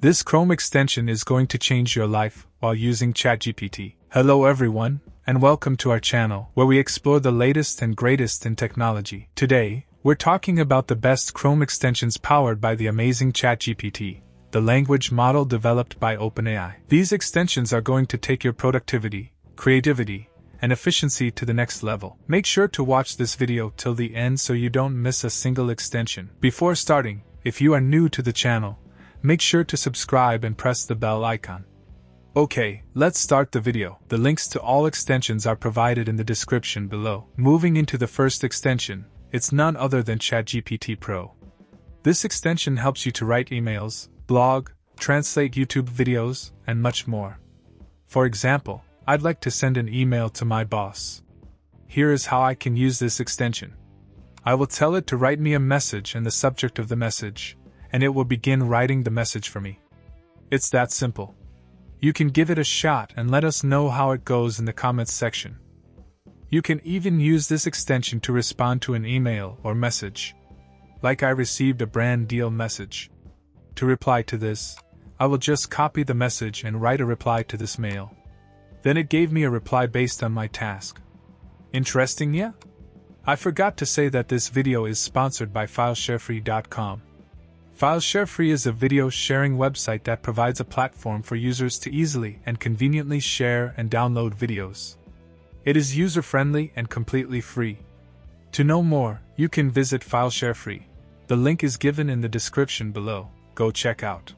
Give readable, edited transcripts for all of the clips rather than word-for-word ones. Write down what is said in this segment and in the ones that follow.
This Chrome extension is going to change your life while using ChatGPT. Hello everyone, and welcome to our channel, where we explore the latest and greatest in technology. Today, we're talking about the best Chrome extensions powered by the amazing ChatGPT, the language model developed by OpenAI. These extensions are going to take your productivity, creativity, and efficiency to the next level. Make sure to watch this video till the end so you don't miss a single extension. Before starting, if you are new to the channel, make sure to subscribe and press the bell icon. Okay, let's start the video. The links to all extensions are provided in the description below. Moving into the first extension, it's none other than ChatGPT Pro. This extension helps you to write emails, blog, translate YouTube videos, and much more. For example, I'd like to send an email to my boss. Here is how I can use this extension. I will tell it to write me a message and the subject of the message, and it will begin writing the message for me. It's that simple. You can give it a shot and let us know how it goes in the comments section. You can even use this extension to respond to an email or message. Like I received a brand deal message. To reply to this, I will just copy the message and write a reply to this mail. Then it gave me a reply based on my task. Interesting, yeah? I forgot to say that this video is sponsored by FileShareFree.com. FileShareFree is a video sharing website that provides a platform for users to easily and conveniently share and download videos. It is user-friendly and completely free. To know more, you can visit FileShareFree. The link is given in the description below. Go check out.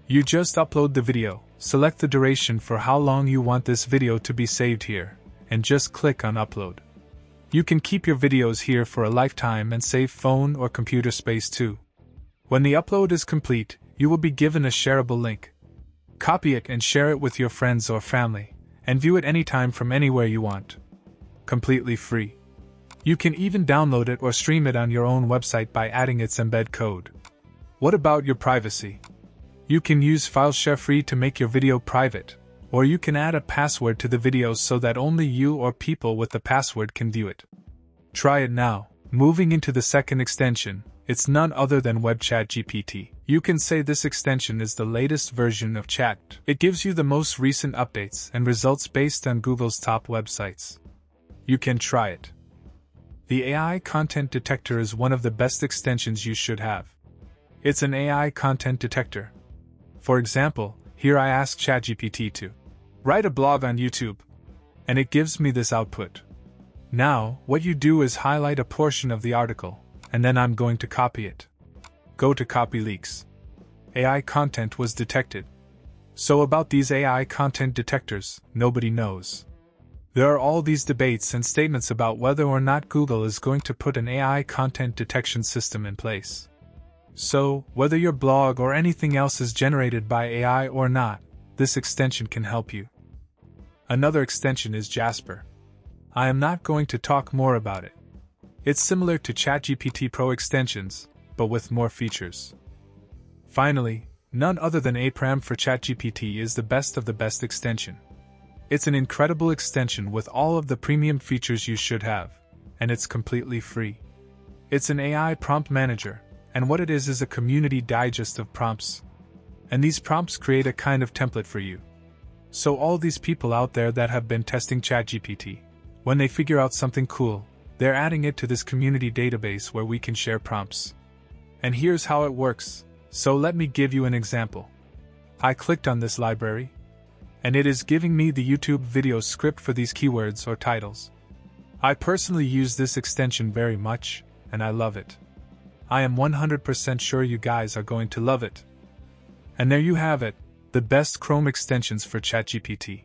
You just upload the video, select the duration for how long you want this video to be saved here, and just click on Upload. You can keep your videos here for a lifetime and save phone or computer space too. When the upload is complete, you will be given a shareable link. Copy it and share it with your friends or family, and view it anytime from anywhere you want. Completely free. You can even download it or stream it on your own website by adding its embed code. What about your privacy? You can use FileShareFree to make your video private, or you can add a password to the video so that only you or people with the password can view it. Try it now. Moving into the second extension, it's none other than WebChatGPT. You can say this extension is the latest version of Chat. It gives you the most recent updates and results based on Google's top websites. You can try it. The AI Content Detector is one of the best extensions you should have. It's an AI content detector. For example, here I ask ChatGPT to write a blog on YouTube, and it gives me this output. Now, what you do is highlight a portion of the article, and then I'm going to copy it. Go to CopyLeaks. AI content was detected. So about these AI content detectors, nobody knows. There are all these debates and statements about whether or not Google is going to put an AI content detection system in place. So, whether your blog or anything else is generated by AI or not, this extension can help you. Another extension is Jasper. I am not going to talk more about it. It's similar to ChatGPT Pro Extensions, but with more features. Finally, none other than AIPRM for ChatGPT is the best of the best extension. It's an incredible extension with all of the premium features you should have, and it's completely free. It's an AI prompt manager, and what it is a community digest of prompts. And these prompts create a kind of template for you. So all these people out there that have been testing ChatGPT, when they figure out something cool, they're adding it to this community database where we can share prompts. And here's how it works, so let me give you an example. I clicked on this library, and it is giving me the YouTube video script for these keywords or titles. I personally use this extension very much, and I love it. I am 100% sure you guys are going to love it. And there you have it, the best Chrome extensions for ChatGPT.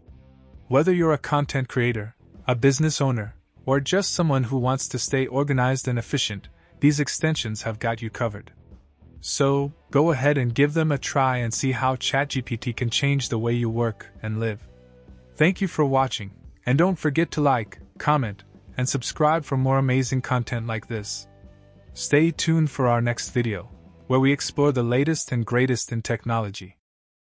Whether you're a content creator, a business owner, or just someone who wants to stay organized and efficient, these extensions have got you covered. So, go ahead and give them a try and see how ChatGPT can change the way you work and live. Thank you for watching, and don't forget to like, comment, and subscribe for more amazing content like this. Stay tuned for our next video, where we explore the latest and greatest in technology.